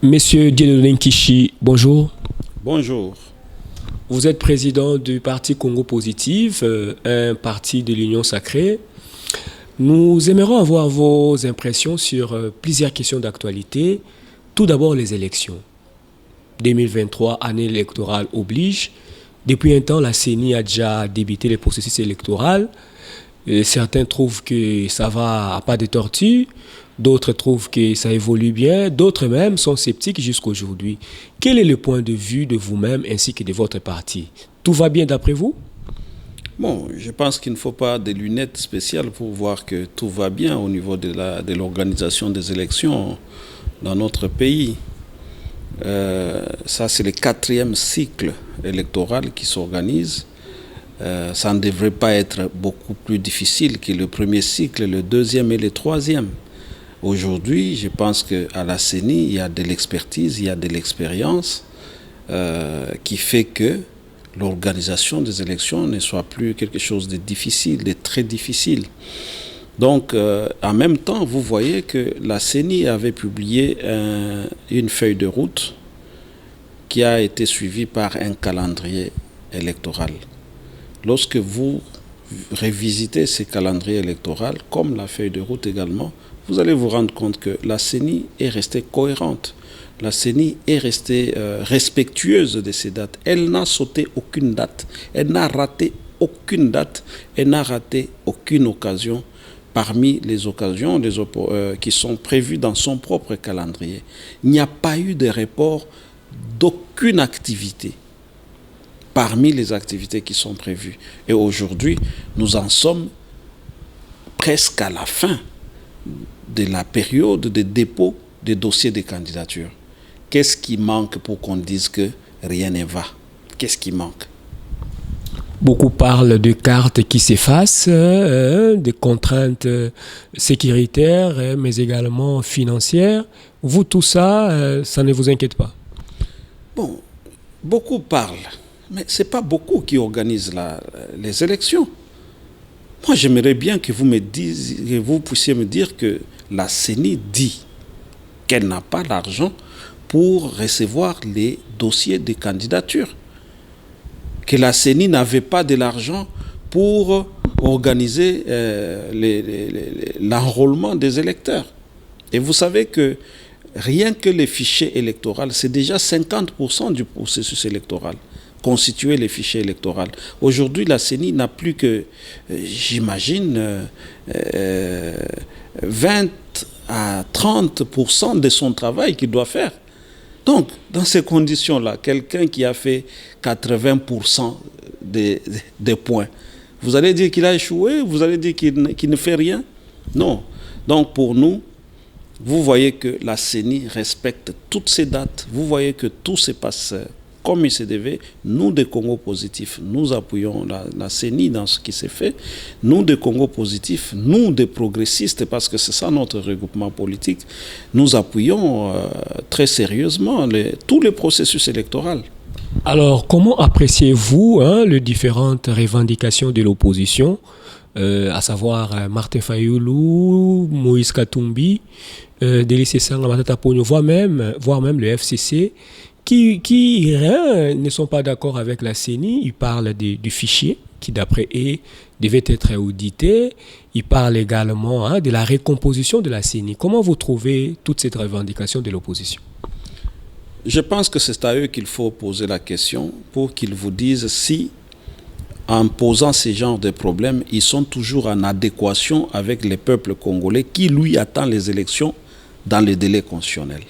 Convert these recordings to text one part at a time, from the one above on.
Monsieur Dieudonné Kishi, bonjour. Bonjour. Vous êtes président du parti Congo Positif, un parti de l'Union Sacrée. Nous aimerions avoir vos impressions sur plusieurs questions d'actualité. Tout d'abord, les élections. 2023, année électorale oblige. Depuis un temps, la CENI a déjà débuté les processus électoraux. Certains trouvent que ça va à pas de tortue. D'autres trouvent que ça évolue bien. D'autres même sont sceptiques jusqu'à aujourd'hui. Quel est le point de vue de vous-même ainsi que de votre parti? Tout va bien d'après vous? Bon, je pense qu'il ne faut pas des lunettes spéciales pour voir que tout va bien au niveau de l'organisation des élections dans notre pays. Ça, c'est le 4e cycle électoral qui s'organise. Ça ne devrait pas être beaucoup plus difficile que le premier cycle, le deuxième et le troisième. Aujourd'hui, je pense qu'à la CENI, il y a de l'expertise, il y a de l'expérience qui fait que l'organisation des élections ne soit plus quelque chose de difficile, de très difficile. Donc, en même temps, vous voyez que la CENI avait publié une feuille de route qui a été suivie par un calendrier électoral. Lorsque vous revisitez ce calendrier électoral, comme la feuille de route également, vous allez vous rendre compte que la CENI est restée cohérente. La CENI est restée respectueuse de ces dates. Elle n'a sauté aucune date. Elle n'a raté aucune date. Elle n'a raté aucune occasion parmi les occasions qui sont prévues dans son propre calendrier. Il n'y a pas eu de report d'aucune activité parmi les activités qui sont prévues. Et aujourd'hui, nous en sommes presque à la fin de la période de dépôt des dossiers de candidature. Qu'est-ce qui manque pour qu'on dise que rien ne va? Qu'est-ce qui manque? Beaucoup parlent de cartes qui s'effacent, de contraintes sécuritaires, mais également financières. Vous, tout ça, ça ne vous inquiète pas? Bon, beaucoup parlent, mais ce n'est pas beaucoup qui organisent les élections. Moi, j'aimerais bien que vous puissiez me dire que la CENI dit qu'elle n'a pas l'argent pour recevoir les dossiers de candidature, que la CENI n'avait pas de l'argent pour organiser l'enrôlement des électeurs. Et vous savez que rien que les fichiers électoraux, c'est déjà 50% du processus électoral. Constituer les fichiers électoraux. Aujourd'hui, la CENI n'a plus que, j'imagine, 20 à 30% de son travail qu'il doit faire. Donc, dans ces conditions-là, quelqu'un qui a fait 80% des points, vous allez dire qu'il a échoué? Vous allez dire qu'il ne fait rien? Non. Donc, pour nous, vous voyez que la CENI respecte toutes ces dates. Vous voyez que tout se passe comme il se devait. Nous, des Congo Positifs, nous appuyons la CENI dans ce qui s'est fait. Nous, des Congo Positifs, nous, des progressistes, parce que c'est ça notre regroupement politique, nous appuyons très sérieusement tous les processus électoraux. Alors, comment appréciez-vous les différentes revendications de l'opposition, à savoir Martin Fayoulou, Moïse Katumbi, Délice Sanga Matata Pogno, voire même le FCC, qui ne sont pas d'accord avec la CENI. Ils parlent du fichier qui, d'après eux, devait être audité. Ils parlent également de la recomposition de la CENI. Comment vous trouvez toute cette revendication de l'opposition? Je pense que c'est à eux qu'il faut poser la question pour qu'ils vous disent si, en posant ce genre de problèmes, ils sont toujours en adéquation avec le peuple congolais qui, lui, attend les élections dans les délais constitutionnels.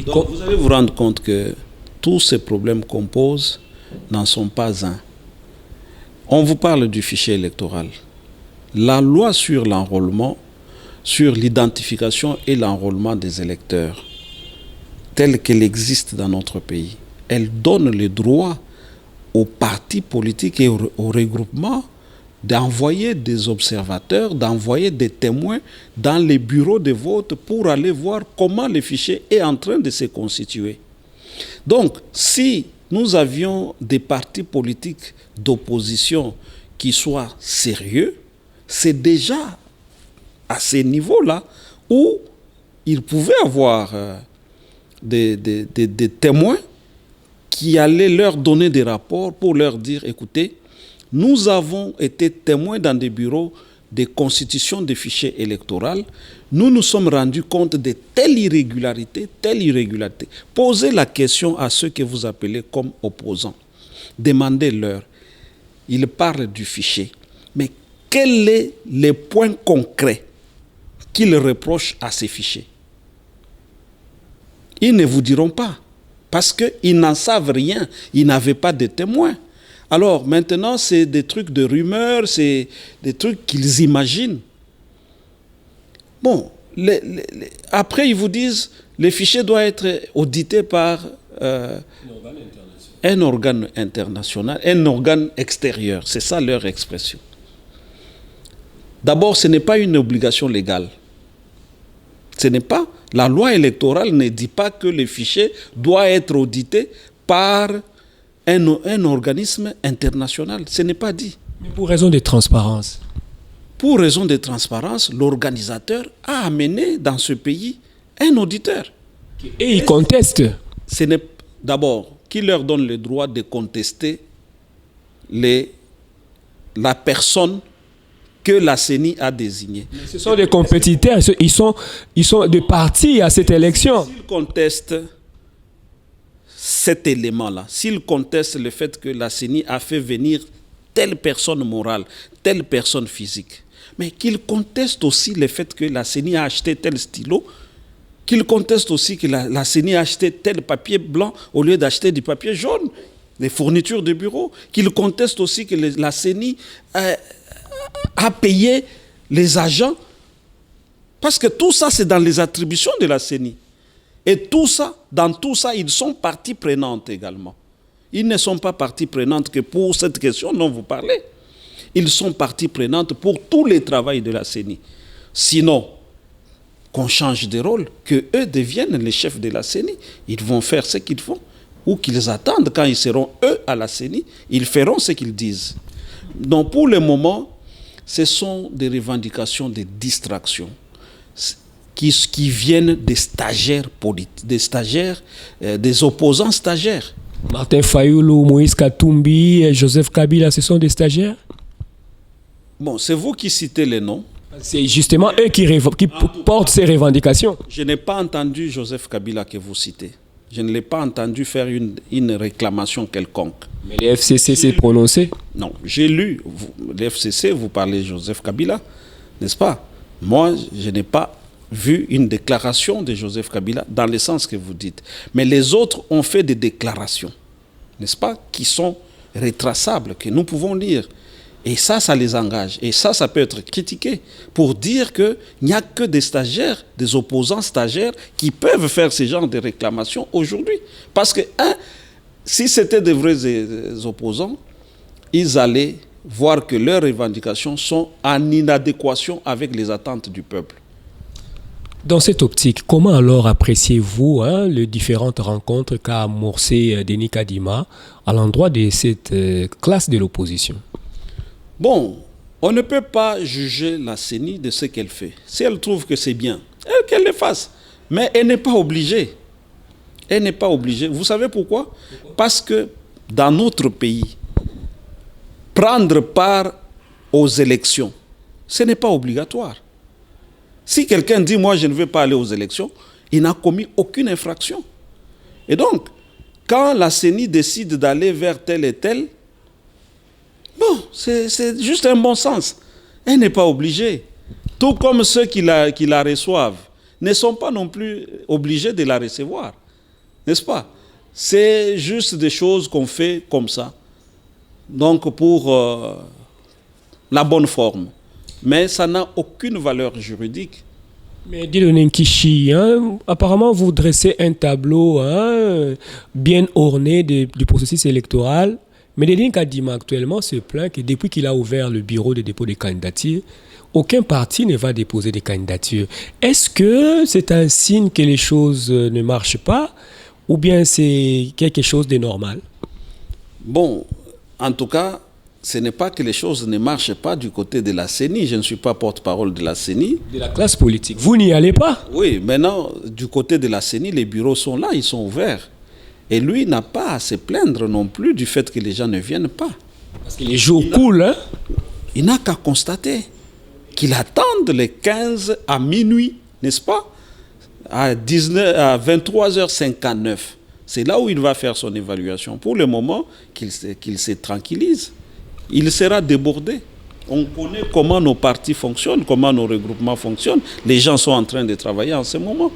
Donc, vous allez vous rendre compte que tous ces problèmes qu'on pose n'en sont pas un. On vous parle du fichier électoral. La loi sur l'enrôlement, sur l'identification et l'enrôlement des électeurs, telle qu'elle existe dans notre pays, elle donne le droit aux partis politiques et aux regroupements d'envoyer des observateurs, d'envoyer des témoins dans les bureaux de vote pour aller voir comment le fichier est en train de se constituer. Donc, si nous avions des partis politiques d'opposition qui soient sérieux, c'est déjà à ces niveaux-là où ils pouvaient avoir des témoins qui allaient leur donner des rapports pour leur dire, écoutez, nous avons été témoins dans des bureaux de constitution des fichiers électoraux. Nous nous sommes rendus compte de telle irrégularité, telle irrégularité. Posez la question à ceux que vous appelez comme opposants. Demandez-leur. Ils parlent du fichier. Mais quels sont les points concrets qu'ils reprochent à ces fichiers? Ils ne vous diront pas. Parce qu'ils n'en savent rien. Ils n'avaient pas de témoins. Alors maintenant, c'est des trucs de rumeurs, c'est des trucs qu'ils imaginent. Bon, après ils vous disent, les fichiers doivent être audités par un organe international, un organe extérieur. C'est ça leur expression. D'abord, ce n'est pas une obligation légale. Ce n'est pas. La loi électorale ne dit pas que les fichiers doivent être audités par un organisme international. Ce n'est pas dit. Mais pour raison de transparence. Pour raison de transparence, l'organisateur a amené dans ce pays un auditeur. Et il conteste. Ce n'est d'abord qui leur donne le droit de contester la personne que la CENI a désignée. Ce sont des compétiteurs, ils sont de partis à cette élection. S'ils contestent cet élément-là, s'ils contestent le fait que la CENI a fait venir telle personne morale, telle personne physique, mais qu'ils contestent aussi le fait que la CENI a acheté tel stylo, qu'ils contestent aussi que la CENI a acheté tel papier blanc au lieu d'acheter du papier jaune, des fournitures de bureau, qu'ils contestent aussi que la CENI a payé les agents, parce que tout ça, c'est dans les attributions de la CENI. Et tout ça, dans tout ça, ils sont partie prenante également. Ils ne sont pas partie prenante que pour cette question dont vous parlez. Ils sont partie prenante pour tous les travaux de la CENI. Sinon, qu'on change de rôle, qu'eux deviennent les chefs de la CENI. Ils vont faire ce qu'ils font. Ou qu'ils attendent quand ils seront eux à la CENI, ils feront ce qu'ils disent. Donc pour le moment, ce sont des revendications de distraction qui viennent des stagiaires politiques, des opposants stagiaires. Martin Fayoulou, Moïse Katumbi, Joseph Kabila, ce sont des stagiaires? Bon, c'est vous qui citez les noms. C'est justement eux qui portent ces revendications. Je n'ai pas entendu Joseph Kabila que vous citez. Je ne l'ai pas entendu faire une réclamation quelconque. Mais le FCC s'est prononcé? Non, j'ai lu. Le FCC, vous parlez Joseph Kabila, n'est-ce pas? Moi, je n'ai pas vu une déclaration de Joseph Kabila dans le sens que vous dites. Mais les autres ont fait des déclarations, n'est-ce pas, qui sont retraçables, que nous pouvons lire. Et ça les engage. Et ça peut être critiqué pour dire qu'il n'y a que des stagiaires, des opposants stagiaires qui peuvent faire ce genre de réclamations aujourd'hui. Parce que, si c'était de vrais opposants, ils allaient voir que leurs revendications sont en inadéquation avec les attentes du peuple. Dans cette optique, comment alors appréciez-vous les différentes rencontres qu'a amorcées Denis Kadima à l'endroit de cette classe de l'opposition? Bon, on ne peut pas juger la CENI de ce qu'elle fait. Si elle trouve que c'est bien, qu'elle le fasse. Mais elle n'est pas obligée. Elle n'est pas obligée. Vous savez pourquoi? Parce que dans notre pays, prendre part aux élections, ce n'est pas obligatoire. Si quelqu'un dit « moi je ne veux pas aller aux élections », il n'a commis aucune infraction. Et donc, quand la CENI décide d'aller vers tel et tel, bon, c'est juste un bon sens. Elle n'est pas obligée. Tout comme ceux qui la reçoivent ne sont pas non plus obligés de la recevoir. N'est-ce pas? C'est juste des choses qu'on fait comme ça. Donc pour la bonne forme. Mais ça n'a aucune valeur juridique. Mais Dieudonné Nkichi, apparemment vous dressez un tableau bien orné du processus électoral. Mais Denis Kadima actuellement se plaint que depuis qu'il a ouvert le bureau de dépôt des candidatures, aucun parti ne va déposer des candidatures. Est-ce que c'est un signe que les choses ne marchent pas ou bien c'est quelque chose de normal? Bon, en tout cas, ce n'est pas que les choses ne marchent pas du côté de la CENI. Je ne suis pas porte-parole de la CENI. De la classe politique. Vous n'y allez pas? Oui, maintenant, du côté de la CENI, les bureaux sont là, ils sont ouverts. Et lui n'a pas à se plaindre non plus du fait que les gens ne viennent pas. Parce que les jours coulent, hein? Il n'a qu'à constater qu'il attende les 15 à minuit, n'est-ce pas? À 23h59. C'est là où il va faire son évaluation. Pour le moment, qu'il se tranquillise. Il sera débordé. On connaît comment nos partis fonctionnent, comment nos regroupements fonctionnent. Les gens sont en train de travailler en ce moment.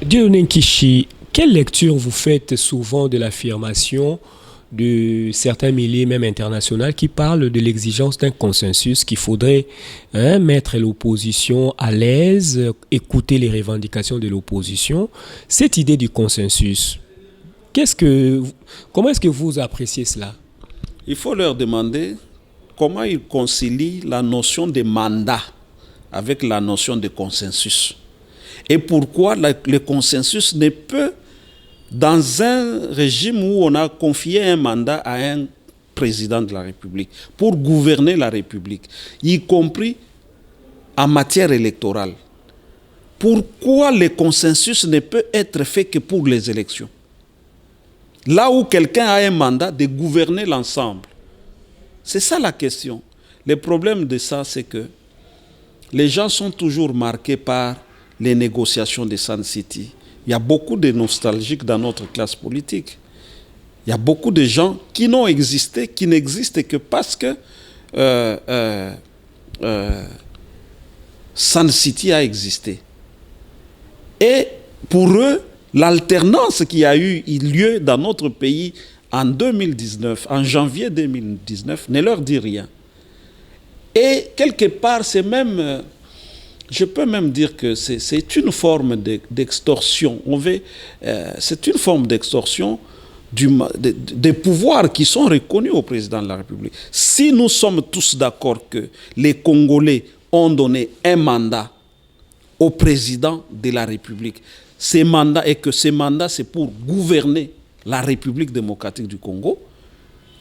Dieudonné Nkichi, quelle lecture vous faites souvent de l'affirmation de certains milliers, même internationaux, qui parlent de l'exigence d'un consensus, qu'il faudrait mettre l'opposition à l'aise, écouter les revendications de l'opposition? Cette idée du consensus, comment est-ce que vous appréciez cela? Il faut leur demander comment ils concilient la notion de mandat avec la notion de consensus. Et pourquoi le consensus ne peut, dans un régime où on a confié un mandat à un président de la République pour gouverner la République, y compris en matière électorale, pourquoi le consensus ne peut être fait que pour les élections? Là où quelqu'un a un mandat de gouverner l'ensemble. C'est ça la question. Le problème de ça, c'est que les gens sont toujours marqués par les négociations de Sun City. Il y a beaucoup de nostalgiques dans notre classe politique. Il y a beaucoup de gens qui n'ont existé, qui n'existent que parce que Sun City a existé. Et pour eux, l'alternance qui a eu lieu dans notre pays en 2019, en janvier 2019, ne leur dit rien. Et quelque part, c'est même, je peux même dire que c'est une forme d'extorsion. C'est une forme d'extorsion des pouvoirs qui sont reconnus au président de la République. Si nous sommes tous d'accord que les Congolais ont donné un mandat au président de la République, ces mandats, et que ces mandats, c'est pour gouverner la République démocratique du Congo,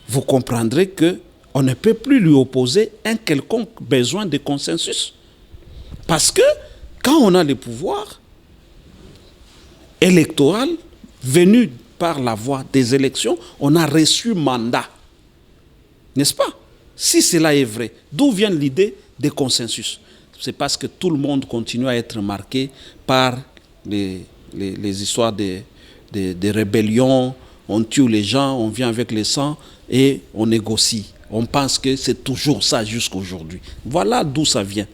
vous comprendrez qu'on ne peut plus lui opposer un quelconque besoin de consensus. Parce que quand on a le pouvoir électoral venu par la voie des élections, on a reçu mandat. N'est-ce pas? Si cela est vrai, d'où vient l'idée de consensus? C'est parce que tout le monde continue à être marqué par les histoires de rébellions, on tue les gens, on vient avec le sang et on négocie. On pense que c'est toujours ça jusqu'à aujourd'hui. Voilà d'où ça vient.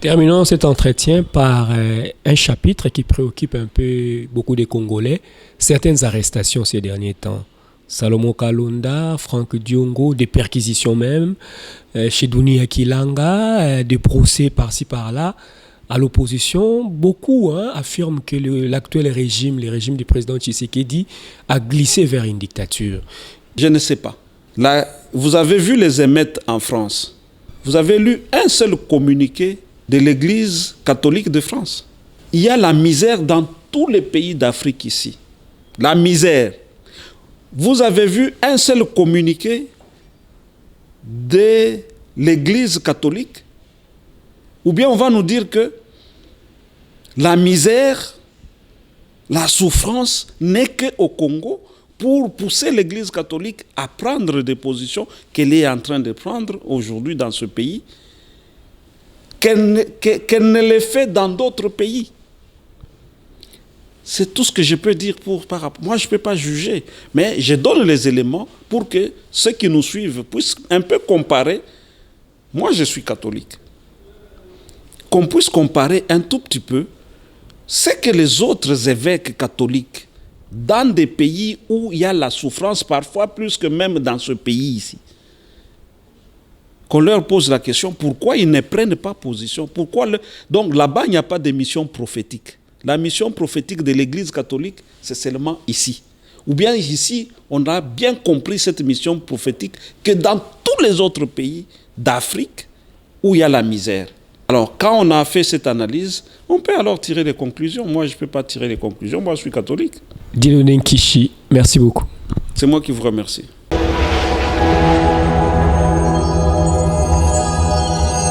Terminons cet entretien par un chapitre qui préoccupe un peu beaucoup de Congolais. Certaines arrestations ces derniers temps. Salomon Kalonda, Franck Diongo, des perquisitions même, chez Douni Akilanga, des procès par-ci par-là. À l'opposition, beaucoup affirment que l'actuel régime, le régime du président Tshisekedi, a glissé vers une dictature. Je ne sais pas. Là, vous avez vu les émeutes en France. Vous avez lu un seul communiqué de l'Église catholique de France. Il y a la misère dans tous les pays d'Afrique ici. La misère. Vous avez vu un seul communiqué de l'Église catholique? Ou bien on va nous dire que la misère, la souffrance n'est qu'au Congo pour pousser l'Église catholique à prendre des positions qu'elle est en train de prendre aujourd'hui dans ce pays, qu'elle ne les fait dans d'autres pays. C'est tout ce que je peux dire par rapport. Moi, je ne peux pas juger, mais je donne les éléments pour que ceux qui nous suivent puissent un peu comparer. Moi, je suis catholique. Qu'on puisse comparer un tout petit peu ce que les autres évêques catholiques, dans des pays où il y a la souffrance, parfois plus que même dans ce pays ici, qu'on leur pose la question, pourquoi ils ne prennent pas position? Donc là-bas, il n'y a pas de mission prophétique. La mission prophétique de l'Église catholique, c'est seulement ici. Ou bien ici, on a bien compris cette mission prophétique que dans tous les autres pays d'Afrique où il y a la misère. Alors, quand on a fait cette analyse, on peut alors tirer les conclusions. Moi, je ne peux pas tirer les conclusions. Moi, je suis catholique. Dieudonné Nkichi, merci beaucoup. C'est moi qui vous remercie.